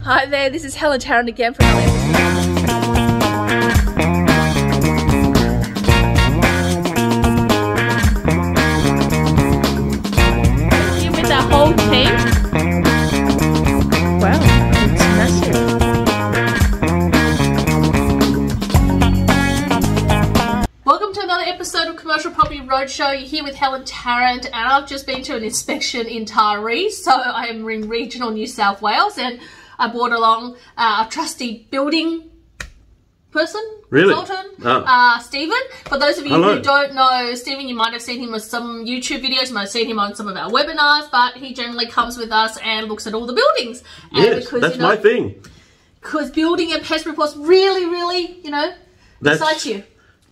Hi there, this is Helen Tarrant again for another here with our whole team. Wow, it's massive. Welcome to another episode of Commercial Property Roadshow. You're here with Helen Tarrant, and I've just been to an inspection in Taree, so I am in regional New South Wales, and I brought along a trusty building person, consultant, Stephen. For those of you who don't know Stephen, you might have seen him with some YouTube videos, you might have seen him on some of our webinars, but he generally comes with us and looks at all the buildings. And yes, because, that's my thing. Because building and pest reports really, excites you.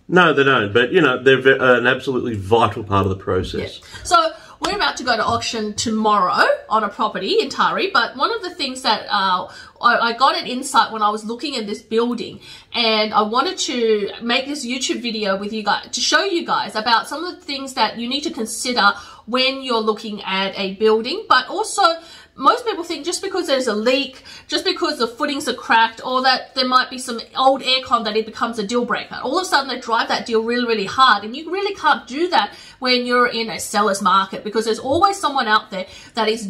No, they don't, but, they're an absolutely vital part of the process. Yeah. So we're about to go to auction tomorrow on a property in Taree, but one of the things that I got an insight when I was looking at this building, and I wanted to make this YouTube video with you guys to show you guys about some of the things that you need to consider when you're looking at a building, but also most people think just because there's a leak, just because the footings are cracked, or that there might be some old aircon, that it becomes a deal breaker. All of a sudden they drive that deal really hard, and you really can't do that when you're in a seller's market, because there's always someone out there that is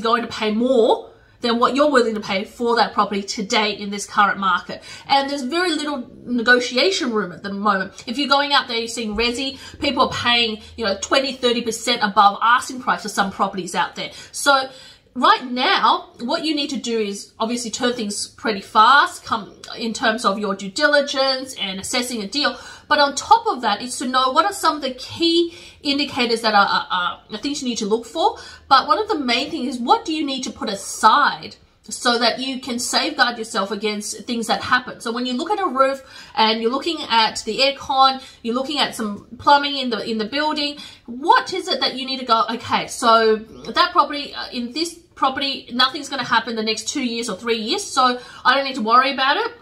going to pay more than what you're willing to pay for that property today in this current market. And there's very little negotiation room at the moment. If you're going out there, you're seeing resi, people are paying, 20-30% above asking price for some properties out there. So right now, what you need to do is obviously turn things pretty fast, come in terms of your due diligence and assessing a deal. But on top of that is to know what are some of the key indicators that are things you need to look for. But one of the main things is, what do you need to put aside so that you can safeguard yourself against things that happen? So when you look at a roof and you're looking at the aircon, you're looking at some plumbing in the building, what is it that you need to go, okay, so that property, in this property, nothing's going to happen the next 2 years or 3 years, so I don't need to worry about it.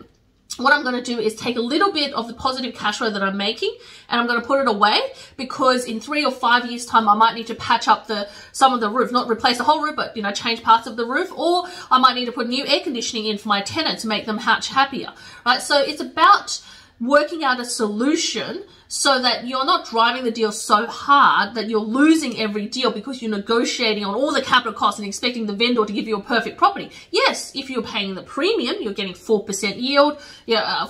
What I'm going to do is take a little bit of the positive cash flow that I'm making, and I'm going to put it away, because in 3 or 5 years time I might need to patch up some of the roof, not replace the whole roof, but change parts of the roof, or I might need to put new air conditioning in for my tenants to make them much happier, right? So it's about working out a solution so that you're not driving the deal so hard that you're losing every deal because you're negotiating on all the capital costs and expecting the vendor to give you a perfect property. Yes, if you're paying the premium, you're getting 4% yield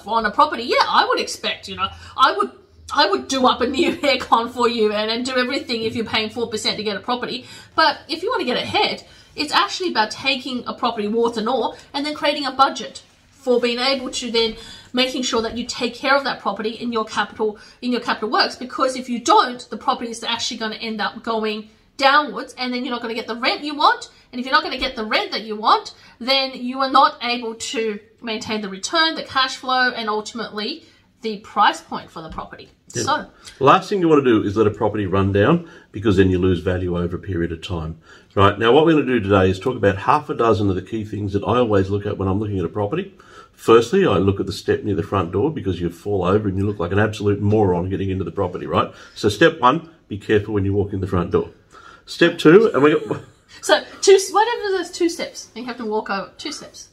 on a property. Yeah, I would expect, I would do up a new aircon for you and do everything if you're paying 4% to get a property. But if you want to get ahead, it's actually about taking a property warts and all and then creating a budget for being able to then making sure that you take care of that property in your capital works, because if you don't, the property is actually going to end up going downwards, and then you're not going to get the rent you want. And if you're not going to get the rent that you want, then you are not able to maintain the return, the cash flow, and ultimately the price point for the property. Yeah. So the last thing you want to do is let a property run down, because then you lose value over a period of time. Right, now what we're going to do today is talk about half a dozen of the key things that I always look at when I'm looking at a property. Firstly, I look at the step near the front door, because you fall over and you look like an absolute moron getting into the property, right? So step one, be careful when you walk in the front door. Step two, and whatever those 2 steps, you have to walk over 2 steps.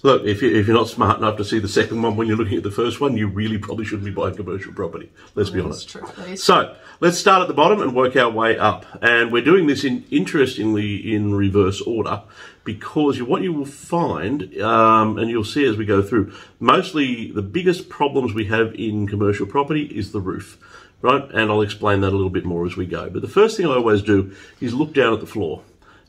Look, if you're not smart enough to see the second one when you're looking at the first one, you really probably shouldn't be buying commercial property. Let's be honest. That's true. So let's start at the bottom and work our way up. And we're doing this interestingly in reverse order, because what you will find, and you'll see as we go through, mostly the biggest problems we have in commercial property is the roof, right? And I'll explain that a little bit more as we go. But the first thing I always do is look down at the floor.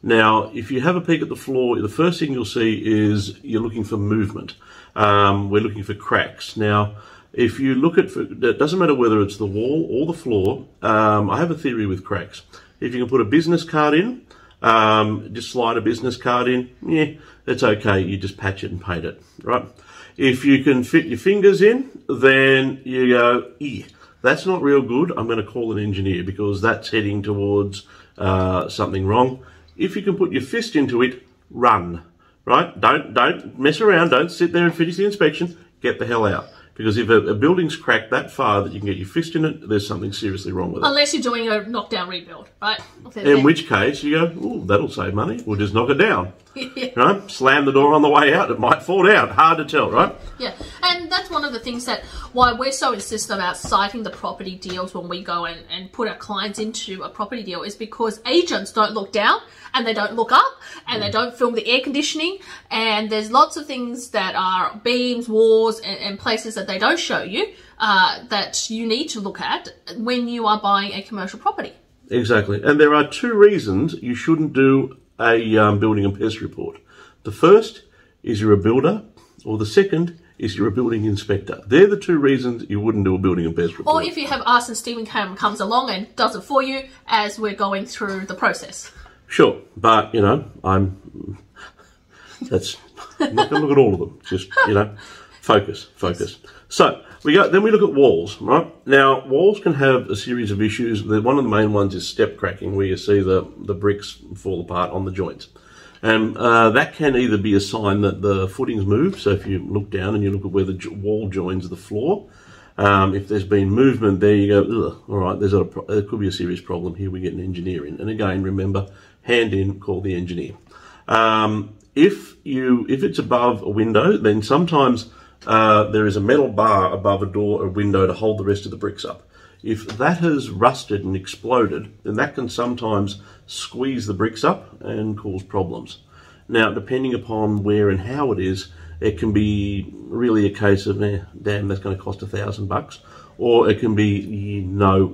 Now, if you have a peek at the floor, the first thing you'll see is you're looking for movement. We're looking for cracks. Now, if you look at, it doesn't matter whether it's the wall or the floor, I have a theory with cracks. If you can put a business card in, just slide a business card in, yeah, it's okay. You just patch it and paint it, right? If you can fit your fingers in, then you go, that's not real good. I'm going to call an engineer, because that's heading towards something wrong. If you can put your fist into it, run, right? Don't mess around. Don't sit there and finish the inspection. Get the hell out. Because if a building's cracked that far that you can get your fist in it, there's something seriously wrong with it. Unless you're doing a knockdown rebuild, right? In which case, you go, ooh, that'll save money. We'll just knock it down. right? Slam the door on the way out, it might fall down. Hard to tell, right? Yeah, and that's one of the things that why we're so insistent about citing the property deals when we go and put our clients into a property deal is because agents don't look down and they don't look up and they don't film the air conditioning, and there's lots of things that are beams, walls, and places that they don't show you that you need to look at when you are buying a commercial property. Exactly, and there are two reasons you shouldn't do a building and pest report. The first is you're a builder, or the second is you're a building inspector. They're the two reasons you wouldn't do a building and pest report. Or if you have us and Stephen comes along and does it for you as we're going through the process. Sure, but, you know, I'm not going to look at all of them. Just, you know, focus. Yes. So, then we look at walls, right? Now, walls can have a series of issues. One of the main ones is step cracking, where you see the bricks fall apart on the joints. And that can either be a sign that the footings move. So if you look down and you look at where the wall joins the floor, if there's been movement there, you go, ugh, all right, there could be a serious problem here. We get an engineer in. And again, remember, hand in, call the engineer. If it's above a window, then sometimes there is a metal bar above a door or window to hold the rest of the bricks up. If that has rusted and exploded, then that can sometimes squeeze the bricks up and cause problems. Now, depending upon where and how it is, it can be really a case of, damn, that's going to cost $1,000. Or it can be,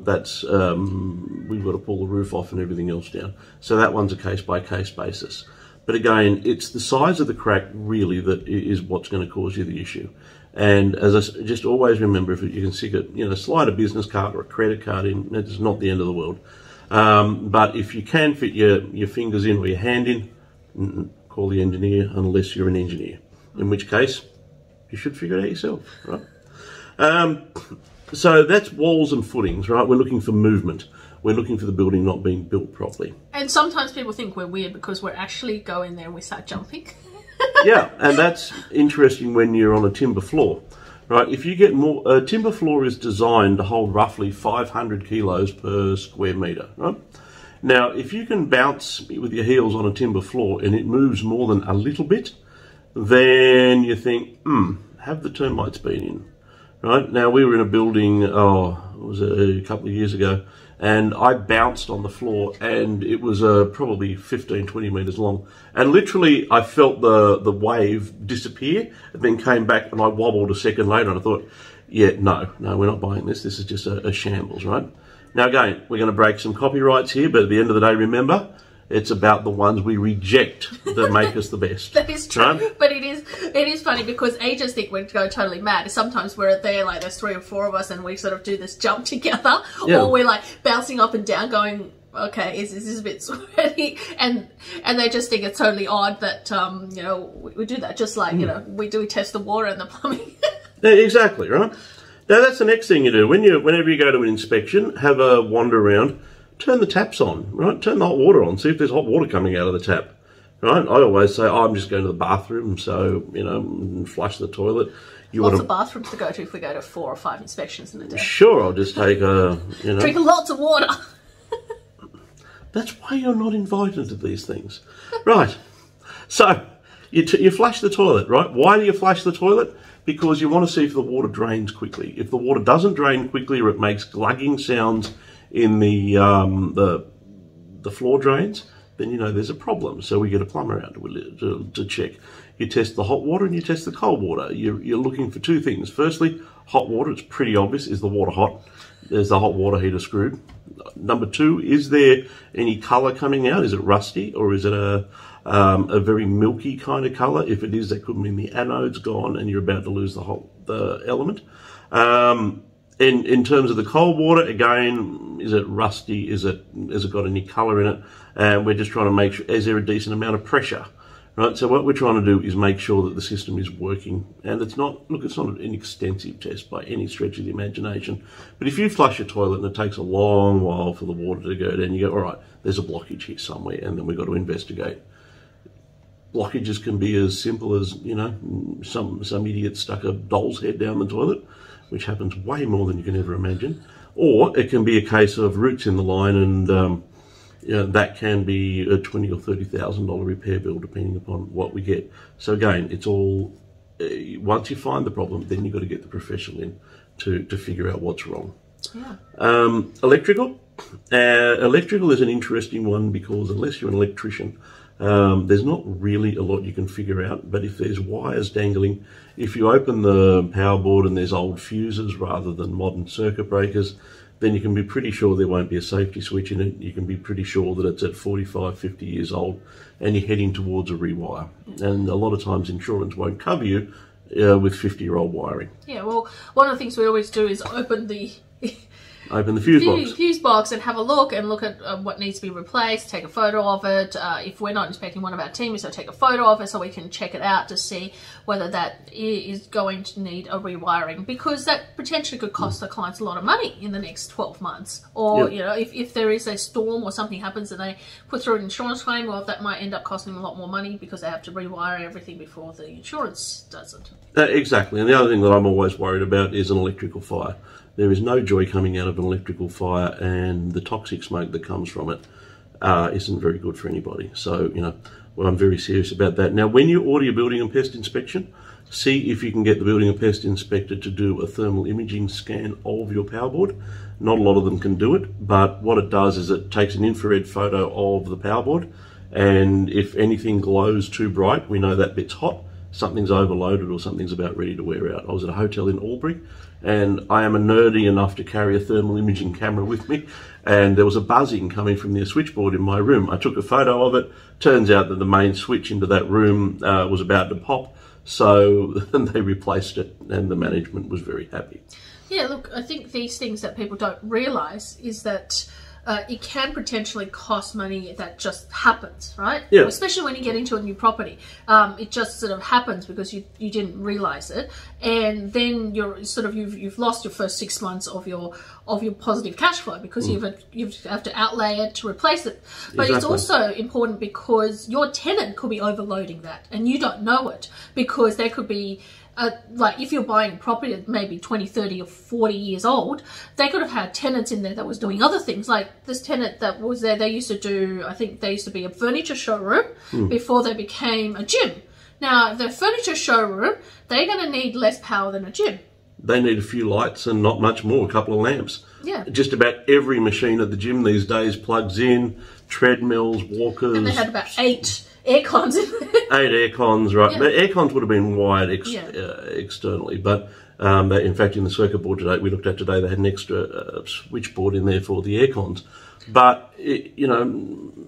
that's, we've got to pull the roof off and everything else down. So that one's a case-by-case basis. But again, it's the size of the crack really that is what's going to cause you the issue. And as I just always remember, if you can stick it, slide a business card or a credit card in, it's not the end of the world. But if you can fit your fingers in or your hand in, call the engineer unless you're an engineer. In which case, you should figure it out yourself, right? So that's walls and footings, right? We're looking for movement. We're looking for the building not being built properly. And sometimes people think we're weird because we're actually go in there and we start jumping. Yeah, and that's interesting when you're on a timber floor, right? If you get more, a timber floor is designed to hold roughly 500 kilos per square metre, right? Now, if you can bounce with your heels on a timber floor and it moves more than a little bit, then you think, have the termites been in, right? Now, we were in a building, it was a couple of years ago, and I bounced on the floor and it was probably 15, 20 metres long. And literally I felt the wave disappear and then came back and I wobbled a second later and I thought, yeah, no, we're not buying this. This is just a shambles, right? Now again, we're going to break some copyrights here, but at the end of the day, remember, it's about the ones we reject that make us the best. That is true, right? But it is funny because agents think we're going totally mad. Sometimes we're there, like there's 3 or 4 of us and we sort of do this jump together, yeah. Or we're like bouncing up and down going, okay, is this a bit sweaty? And they just think it's totally odd that, we do that just like, we test the water and the plumbing. Yeah, exactly, right? Now that's the next thing you do. Whenever you go to an inspection, have a wander around. Turn the taps on, right? Turn the hot water on. See if there's hot water coming out of the tap, right? I always say, I'm just going to the bathroom, so, flush the toilet. Lots of bathrooms to go to if we go to 4 or 5 inspections in a day. Sure, I'll just take drink lots of water. That's why you're not invited to these things. Right. So, you flush the toilet, right? Why do you flush the toilet? Because you want to see if the water drains quickly. If the water doesn't drain quickly or it makes glugging sounds in the floor drains, then there's a problem. So we get a plumber out to check. You test the hot water and you test the cold water. You're looking for 2 things. Firstly, hot water. It's pretty obvious. Is the water hot? There's the hot water heater screwed. Number 2, is there any colour coming out? Is it rusty or is it a very milky kind of colour? If it is, that could mean the anode's gone and you're about to lose the element. In terms of the cold water, again, is it rusty? Has it got any colour in it? And we're just trying to make sure, is there a decent amount of pressure? Right, so what we're trying to do is make sure that the system is working. And it's not an extensive test by any stretch of the imagination. But if you flush your toilet and it takes a long while for the water to go down, you go, all right, there's a blockage here somewhere, and then we've got to investigate. Blockages can be as simple as, some idiot stuck a doll's head down the toilet, which happens way more than you can ever imagine. Or it can be a case of roots in the line and that can be a $20,000 or $30,000 repair bill, depending upon what we get. So again, it's all, once you find the problem, then you've got to get the professional in to figure out what's wrong. Yeah. Electrical. Electrical is an interesting one because unless you're an electrician, there's not really a lot you can figure out. But if there's wires dangling, if you open the power board and there's old fuses rather than modern circuit breakers, then you can be pretty sure there won't be a safety switch in it. You can be pretty sure that it's at 45, 50 years old and you're heading towards a rewire. And a lot of times insurance won't cover you with 50-year-old wiring. Yeah, well, one of the things we always do is open the fuse box and have a look at what needs to be replaced, take a photo of it. If we're not inspecting, one of our team is to take a photo of it so we can check it out to see whether that is going to need a rewiring, because that potentially could cost the clients a lot of money in the next 12 months. Or, you know, if there is a storm or something happens and they put through an insurance claim, well, that might end up costing them a lot more money because they have to rewire everything before the insurance does it. Exactly. And the other thing that I'm always worried about is an electrical fire. There is no joy coming out of an electrical fire, and the toxic smoke that comes from it isn't very good for anybody. So, you know, well, I'm very serious about that. Now, when you order your building and pest inspection, see if you can get the building and pest inspector to do a thermal imaging scan of your power board. Not a lot of them can do it, but what it does is it takes an infrared photo of the power board, and if anything glows too bright, we know that bit's hot, something's overloaded or something's about ready to wear out. I was at a hotel in Albury, and I am a nerdy enough to carry a thermal imaging camera with me, and there was a buzzing coming from their switchboard in my room. I took a photo of it. Turns out that the main switch into that room was about to pop, so they replaced it, and the management was very happy. Yeah, look, I think these things that people don't realise is that it can potentially cost money that just happens, right? Yeah. Especially when you get into a new property. It just sort of happens because you didn't realise it, and then you've lost your first 6 months of your positive cash flow because you have to outlay it to replace it. But It's also important because your tenant could be overloading that and you don't know it, because there could be like if you're buying a property that may be 20, 30 or 40 years old, they could have had tenants in there that was doing other things. Like this tenant that was there, they used to do, I think they used to be a furniture showroom before they became a gym. Now, the furniture showroom, they're going to need less power than a gym. They need a few lights and not much more, a couple of lamps. Yeah. Just about every machine at the gym these days plugs in, treadmills, walkers. And they had about 8 aircons in there. 8 aircons, right. Yeah. But aircons would have been wired externally. But in fact, in the circuit board today, we looked at today, they had an extra switchboard in there for the aircons. But,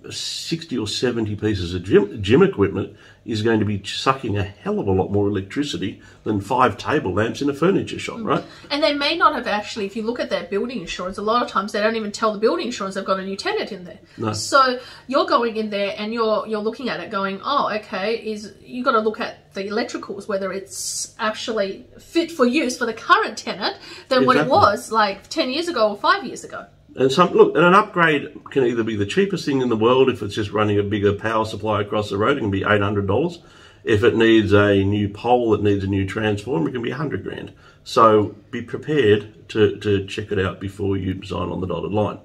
60 or 70 pieces of gym equipment is going to be sucking a hell of a lot more electricity than 5 table lamps in a furniture shop, right? And they may not have actually, if you look at their building insurance, a lot of times they don't even tell the building insurance they've got a new tenant in there. No. So you're going in there and you're looking at it going, oh, okay, you've got to look at the electricals, whether it's actually fit for use for the current tenant than what it was like 10 years ago or 5 years ago. And and an upgrade can either be the cheapest thing in the world if it's just running a bigger power supply across the road. It can be $800. If it needs a new pole, it needs a new transformer, it can be $100 grand. So be prepared to check it out before you sign on the dotted line.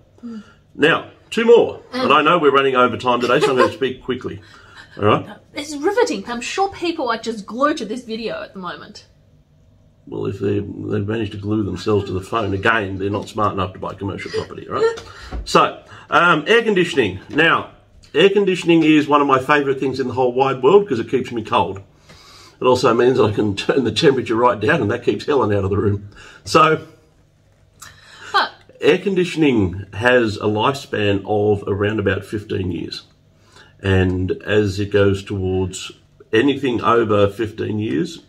Now, 2 more. And I know we're running over time today, so I'm going to speak quickly. All right? It's riveting. I'm sure people are just glued to this video at the moment. Well, if they've managed to glue themselves to the phone, again, they're not smart enough to buy commercial property, right? So, air conditioning. Now, air conditioning is one of my favourite things in the whole wide world because it keeps me cold. It also means I can turn the temperature right down and that keeps Helen out of the room. So, air conditioning has a lifespan of around about 15 years. And as it goes towards anything over 15 years,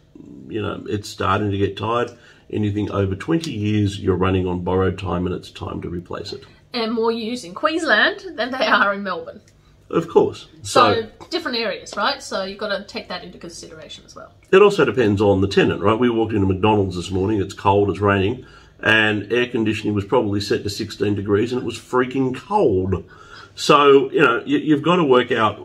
it's starting to get tired. Anything over 20 years, you're running on borrowed time and it's time to replace it. And more used in Queensland than they are in Melbourne. Of course. So different areas, right? So you've got to take that into consideration as well. It also depends on the tenant, right? We walked into McDonald's this morning, it's cold, it's raining, and air conditioning was probably set to 16 degrees and it was freaking cold. So, you've got to work out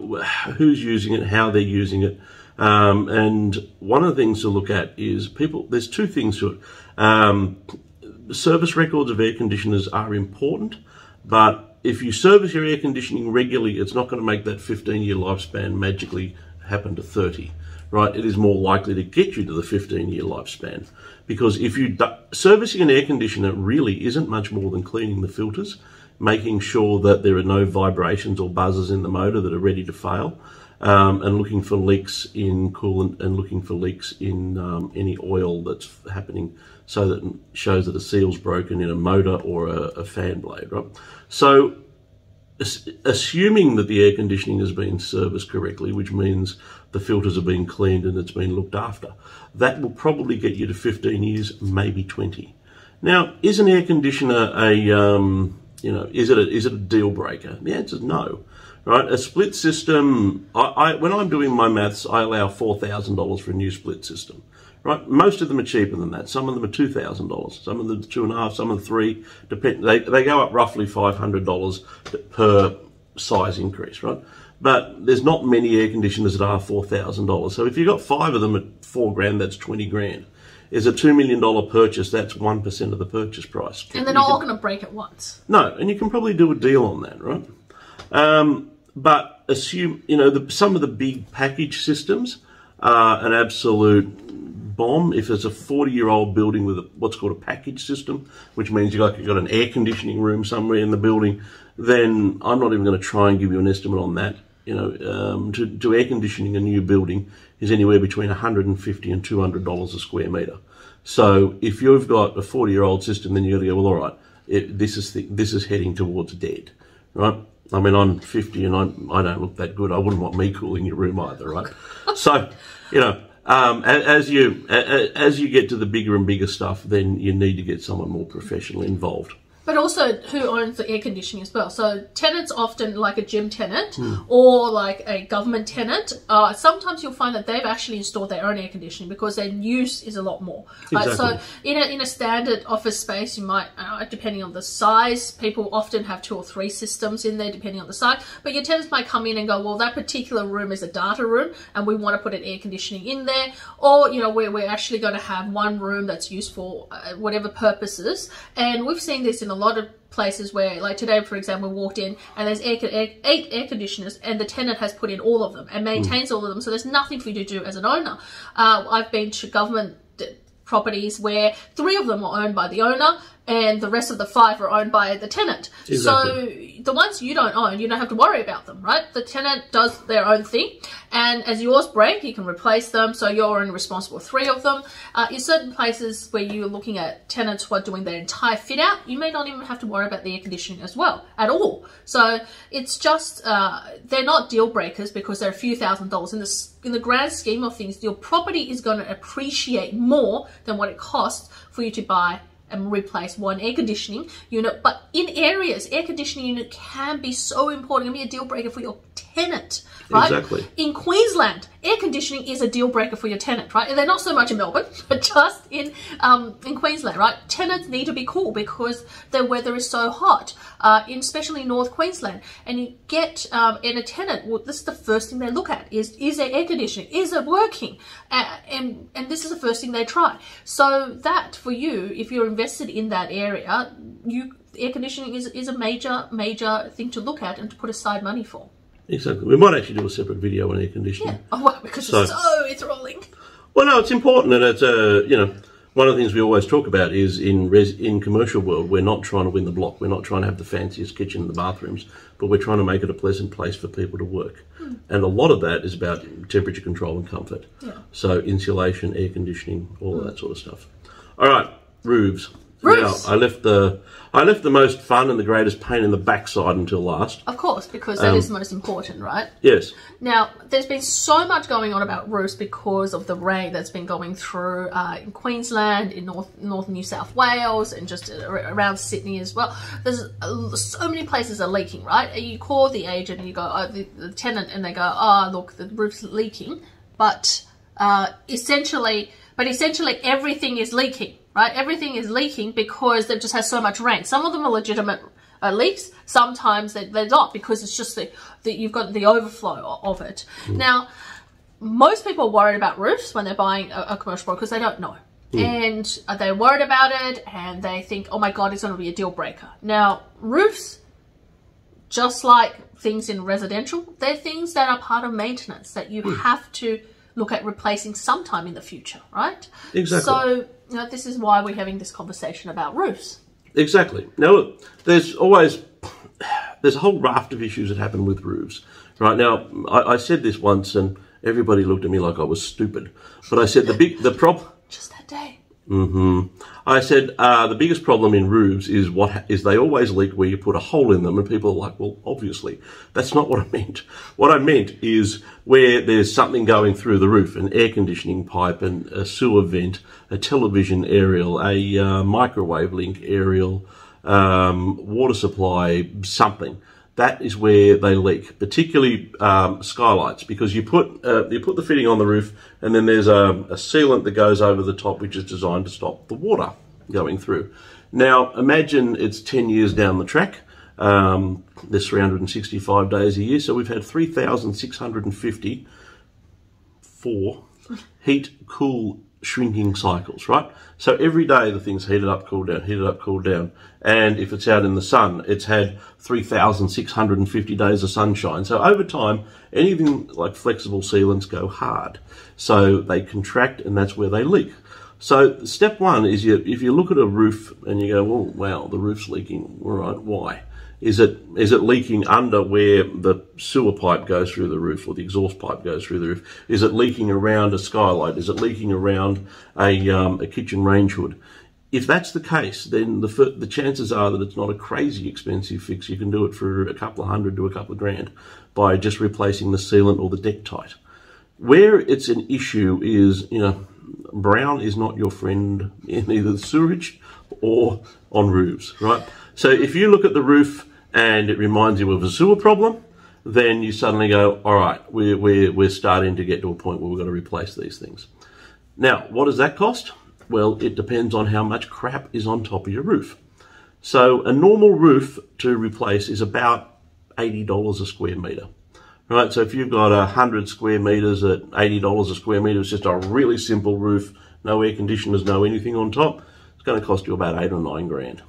who's using it, how they're using it. And one of the things to look at is there's 2 things to it. Service records of air conditioners are important, but if you service your air conditioning regularly, it's not going to make that 15-year lifespan magically happen to 30, right? It is more likely to get you to the 15-year lifespan, because if you servicing an air conditioner really isn't much more than cleaning the filters, making sure that there are no vibrations or buzzes in the motor that are ready to fail, and looking for leaks in coolant and looking for leaks in any oil that's happening, so that it shows that a seal's broken in a motor or a fan blade, right? So assuming that the air conditioning has been serviced correctly, which means the filters are being cleaned and it's been looked after, that will probably get you to 15 years, maybe 20. Now, is an air conditioner is it a deal breaker? The answer is no. Right, a split system, when I'm doing my maths, I allow $4,000 for a new split system. Right, most of them are cheaper than that. Some of them are $2,000. Some of them are $2,500. Some are $3,000. They go up roughly $500 per size increase. Right, but there's not many air conditioners that are $4,000. So if you've got 5 of them at $4,000, that's 20 grand. Is a $2 million purchase, that's 1% of the purchase price. And they're not all going to break at once. No, and you can probably do a deal on that, right? But assume, some of the big package systems are an absolute bomb. If there's a 40-year-old building with what's called a package system, which means you've got an air conditioning room somewhere in the building, then I'm not even going to try and give you an estimate on that. To air conditioning a new building is anywhere between $150 and $200 a square metre. So if you've got a 40-year-old system, then you've got to go, well, all right, this is heading towards dead, right? I mean, I'm 50 and I don't look that good. I wouldn't want me cooling your room either, right? So, as you get to the bigger and bigger stuff, then you need to get someone more professionally involved. But also, who owns the air conditioning as well? So tenants often, like a gym tenant or like a government tenant, sometimes you'll find that they've actually installed their own air conditioning because their use is a lot more. Exactly. So in a standard office space, you might, depending on the size, people often have 2 or 3 systems in there, depending on the size. But your tenants might come in and go, well, that particular room is a data room and we want to put an air conditioning in there. Or, we're actually going to have one room that's used for whatever purposes. And we've seen this in a lot of places where, like today, for example, we walked in and there's 8 air conditioners and the tenant has put in all of them and maintains all of them. So there's nothing for you to do as an owner. I've been to government properties where 3 of them are owned by the owner and the rest of the 5 are owned by the tenant. Exactly. So the ones you don't own, you don't have to worry about them, right? The tenant does their own thing, and as yours break, you can replace them, so you're only responsible for 3 of them. In certain places where you're looking at tenants who are doing their entire fit out, you may not even have to worry about the air conditioning as well, at all. So it's just, they're not deal breakers because they're a few $1,000s. In the grand scheme of things, your property is going to appreciate more than what it costs for you to buy and replace one air conditioning unit. But in areas, air conditioning unit can be so important. It can be a deal breaker for your tenant, right? Exactly. In Queensland, air conditioning is a deal breaker for your tenant, right? And they're not so much in Melbourne, but just in Queensland, right? Tenants need to be cool because the weather is so hot, especially in North Queensland. And you get in a tenant, well, this is the first thing they look at is there air conditioning? Is it working? And this is the first thing they try. So that for you, if you're invested in that area, air conditioning is a major thing to look at and to put aside money for. Exactly. We might actually do a separate video on air conditioning. Yeah. Oh, wow, because it's so enthralling. Well, no, it's important, and it's one of the things we always talk about is in commercial world, we're not trying to win the block. We're not trying to have the fanciest kitchen and the bathrooms, but we're trying to make it a pleasant place for people to work. And a lot of that is about temperature control and comfort. Yeah. So insulation, air conditioning, all of that sort of stuff. All right, roofs. Roofs. Now, I left the most fun and the greatest pain in the backside until last. Of course, because that is the most important, right? Yes. Now, there's been so much going on about roofs because of the rain that's been going through in Queensland, in North New South Wales, and just around Sydney as well. There's so many places are leaking, right? You call the agent and you go, the tenant, and they go, oh, look, the roof's leaking. But essentially everything is leaking. Right, everything is leaking because it just has so much rain. Some of them are legitimate leaks. Sometimes they're not because it's just that you've got the overflow of it. Now, most people are worried about roofs when they're buying a commercial property because they don't know. And they're worried about it and they think, oh my God, it's going to be a deal breaker. Now, roofs just like things in residential, they're things that are part of maintenance that you have to look at replacing sometime in the future, right? Exactly. So, this is why we're having this conversation about roofs. Exactly. Now, look, there's a whole raft of issues that happen with roofs. Right now, I said this once, and everybody looked at me like I was stupid. But I said the problem. Just that day. I said the biggest problem in roofs is they always leak where you put a hole in them, and people are like, well, obviously, that's not what I meant. What I meant is where there's something going through the roof, an air conditioning pipe, and a sewer vent, a television aerial, a microwave link aerial, water supply, something. That is where they leak, particularly skylights, because you put the fitting on the roof, and then there's a sealant that goes over the top, which is designed to stop the water going through. Now, imagine it's 10 years down the track. There's 365 days a year, so we've had 3,654 heat, cool, shrinking cycles, right? So every day the thing's heated up, cooled down, heated up, cooled down. And if it's out in the sun, it's had 3,650 days of sunshine. So over time, anything like flexible sealants go hard. So they contract, and that's where they leak. So step one is if you look at a roof and you go, well, wow, the roof's leaking. All right, why? Is it leaking under where the sewer pipe goes through the roof, or the exhaust pipe goes through the roof? Is it leaking around a skylight? Is it leaking around a kitchen range hood? If that's the case, then the chances are that it's not a crazy expensive fix. You can do it for a couple of $100 to a couple of grand by just replacing the sealant or the deck tight. Where it's an issue is, brown is not your friend in either the sewerage or on roofs, right? So if you look at the roof and it reminds you of a sewer problem, then you suddenly go, all right, we're starting to get to a point where we've got to replace these things. Now, what does that cost? Well, it depends on how much crap is on top of your roof. So a normal roof to replace is about $80 a square metre. Right, so if you've got 100 square metres at $80 a square metre, it's just a really simple roof, no air conditioners, no anything on top, it's going to cost you about 8 or 9 grand.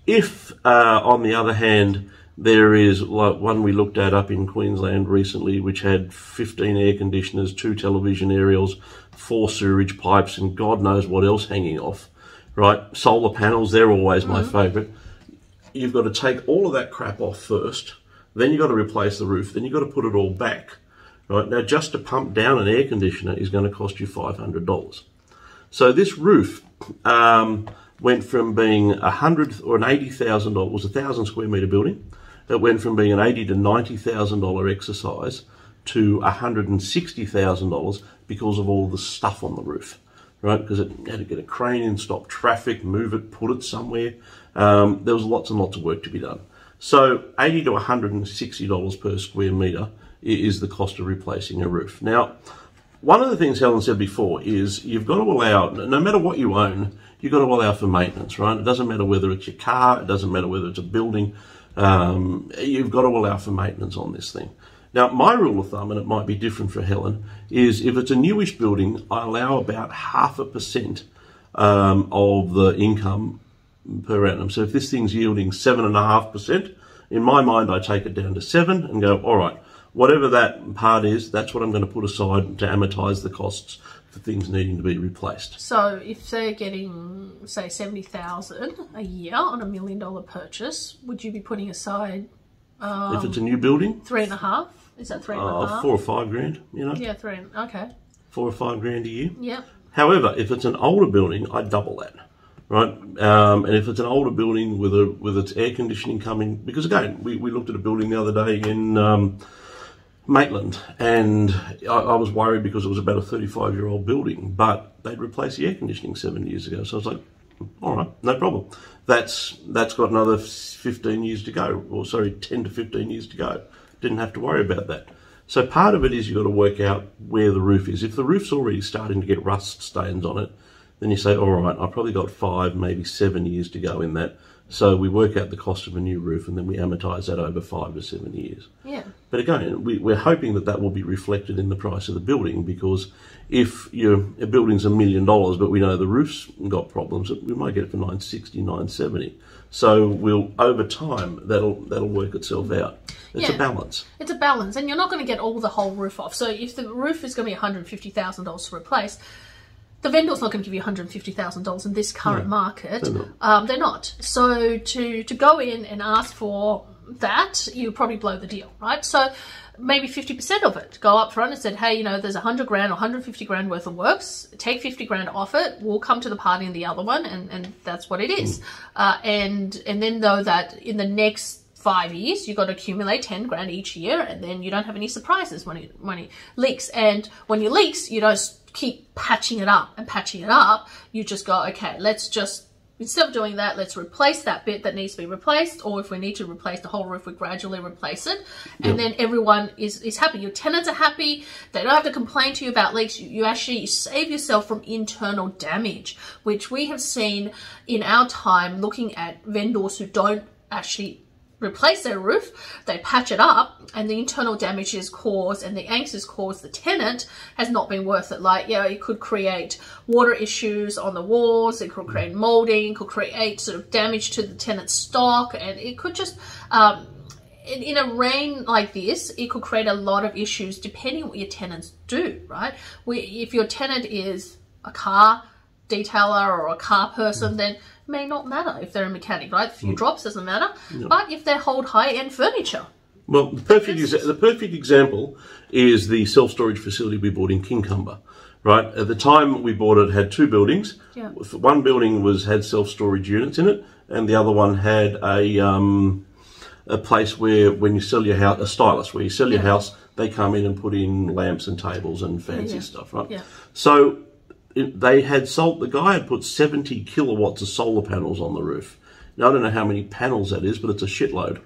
If, on the other hand, there is like one we looked at up in Queensland recently, which had 15 air conditioners, 2 television aerials, 4 sewerage pipes, and God knows what else hanging off, right? Solar panels, they're always my favourite. You've got to take all of that crap off first, then you've got to replace the roof, then you've got to put it all back, right? Now, just to pump down an air conditioner is going to cost you $500. So this roof went from being $100,000 or an $80,000, was a 1,000 square metre building. It went from being an $80,000 to $90,000 exercise to $160,000 because of all the stuff on the roof, right? Because it had to get a crane in, stop traffic, move it, put it somewhere. There was lots and lots of work to be done. So $80 to $160 per square metre is the cost of replacing a roof. Now, one of the things Helen said before is you've got to allow, no matter what you own, you've got to allow for maintenance, right? It doesn't matter whether it's your car, it doesn't matter whether it's a building, you've got to allow for maintenance on this thing. Now, my rule of thumb, and it might be different for Helen, is if it's a newish building, I allow about 0.5% of the income per annum. So if this thing's yielding 7.5%, in my mind, I take it down to 7 and go, all right, whatever that part is, that's what I'm going to put aside to amortise the costs for things needing to be replaced. So if they're getting, say, $70,000 a year on $1 million purchase, would you be putting aside? If it's a new building, 3.5. Is that 3.5? 4 or 5 grand. Yeah, 3. Okay. 4 or 5 grand a year. Yep. However, if it's an older building, I double that. Right, and if it's an older building with its air conditioning coming, because again, we looked at a building the other day in Maitland, and I was worried because it was about a 35-year-old building, but they'd replaced the air conditioning 7 years ago. So I was like, all right, no problem. That's got another 15 years to go, or sorry, 10 to 15 years to go. Didn't have to worry about that. So part of it is you've got to work out where the roof is. If the roof's already starting to get rust stains on it, then you say, all right, I've probably got 5, maybe 7 years to go in that So we work out the cost of a new roof and then we amortise that over 5 to 7 years. Yeah. But again, we're hoping that that will be reflected in the price of the building, because if your building's $1 million, but we know the roof's got problems, we might get it for $960, $970. So over time, that'll work itself out. It's a balance. It's a balance, and you're not going to get all the whole roof off. So if the roof is going to be $150,000 to replace, the vendor's not going to give you $150,000 in this current market. They're not. So to go in and ask for that, you probably blow the deal, right? So maybe 50% of it, go up front and said, hey, there's 100 grand or 150 grand worth of works, take 50 grand off it, we'll come to the party in the other one, and that's what it is. And then know that in the next 5 years, you've got to accumulate 10 grand each year, and then you don't have any surprises when it leaks. And when it leaks, you don't keep patching it up and patching it up. You just go, okay, let's just, instead of doing that, let's replace that bit that needs to be replaced, or if we need to replace the whole roof, we gradually replace it, and then everyone is happy. Your tenants are happy. They don't have to complain to you about leaks. You actually save yourself from internal damage, which we have seen in our time looking at vendors who don't actually replace their roof. They patch it up, and the internal damage is caused and the angst is caused the tenant has not been worth it. Like, it could create water issues on the walls, it could create molding, it could create sort of damage to the tenant's stock, and it could just in a rain like this, it could create a lot of issues depending on what your tenants do, right? If your tenant is a car detailer or a car person, then may not matter if they're a mechanic, right? A few drops doesn't matter. But if they hold high-end furniture. Well, the perfect example is the self-storage facility we bought in Kincumber, right? At the time we bought it, had 2 buildings. Yeah. One building had self-storage units in it, and the other one had a place where when you sell your house, a stylist, where you sell your house, they come in and put in lamps and tables and fancy stuff, right? Yeah. So the guy had put 70 kilowatts of solar panels on the roof. Now, I don't know how many panels that is, but it's a shitload.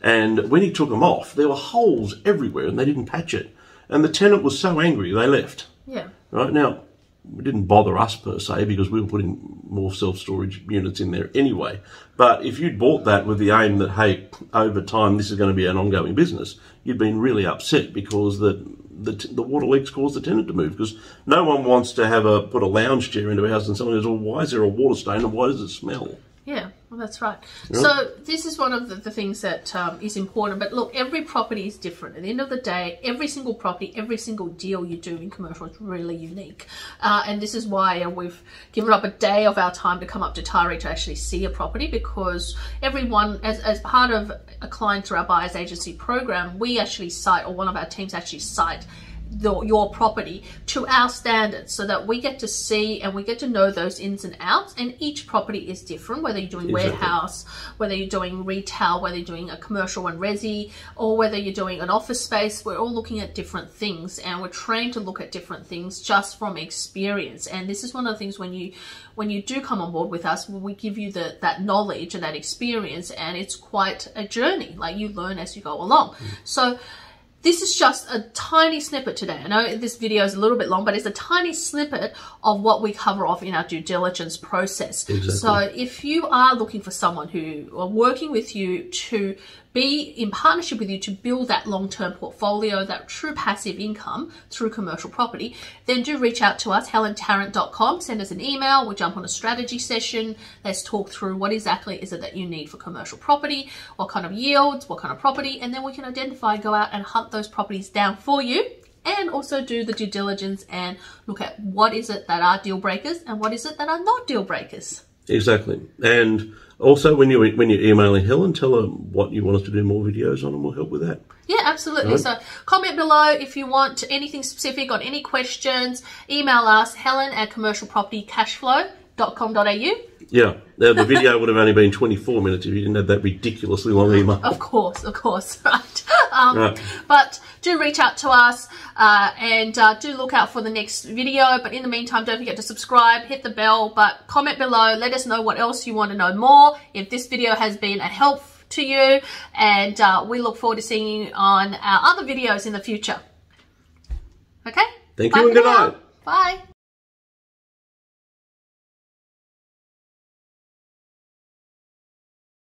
And when he took them off, there were holes everywhere and they didn't patch it. And the tenant was so angry, they left. Yeah. Right? Now, it didn't bother us per se because we were putting more self-storage units in there anyway. But if you'd bought that with the aim that, hey, over time this is going to be an ongoing business, you'd been really upset because the water leaks caused the tenant to move, because no one wants to put a lounge chair into a house and someone goes, well, why is there a water stain and why does it smell? Yeah, well, that's right. Yeah. So this is one of the things that is important. But look, every property is different. At the end of the day, every single property, every single deal you do in commercial is really unique. And this is why we've given up a day of our time to come up to Tari to actually see a property, because everyone, as part of a client through our buyer's agency program, we actually cite, or one of our teams actually cite, your property to our standards, so that we get to see and we get to know those ins and outs. And each property is different, whether you're doing warehouse, whether you're doing retail, whether you're doing a commercial and resi, or whether you're doing an office space. We're all looking at different things, and we're trained to look at different things just from experience. And this is one of the things when you do come on board with us, we give you that knowledge and that experience, and it's quite a journey. Like, you learn as you go along. So this is just a tiny snippet today. I know this video is a little bit long, but it's a tiny snippet of what we cover off in our due diligence process. Exactly. So if you are looking for someone who are working with you to be in partnership with you to build that long-term portfolio, that true passive income through commercial property, then do reach out to us, helentarrant.com. Send us an email. We'll jump on a strategy session. Let's talk through what exactly is it that you need for commercial property, what kind of yields, what kind of property, and then we can identify, go out and hunt those properties down for you, and also do the due diligence and look at what is it that are deal breakers and what is it that are not deal breakers. Exactly. And also, when you're emailing Helen, tell her what you want us to do more videos on, and we'll help with that. Yeah, absolutely. Right. So comment below if you want anything specific on any questions. Email us, helen@commercialpropertycashflow.com.au. Yeah, the video would have only been 24 minutes if you didn't have that ridiculously long email. Of course, right. Right. But do reach out to us and do look out for the next video. But in the meantime, don't forget to subscribe, hit the bell, but comment below. Let us know what else you want to know more, if this video has been a help to you, and we look forward to seeing you on our other videos in the future. Okay? Thank you and good night. Bye.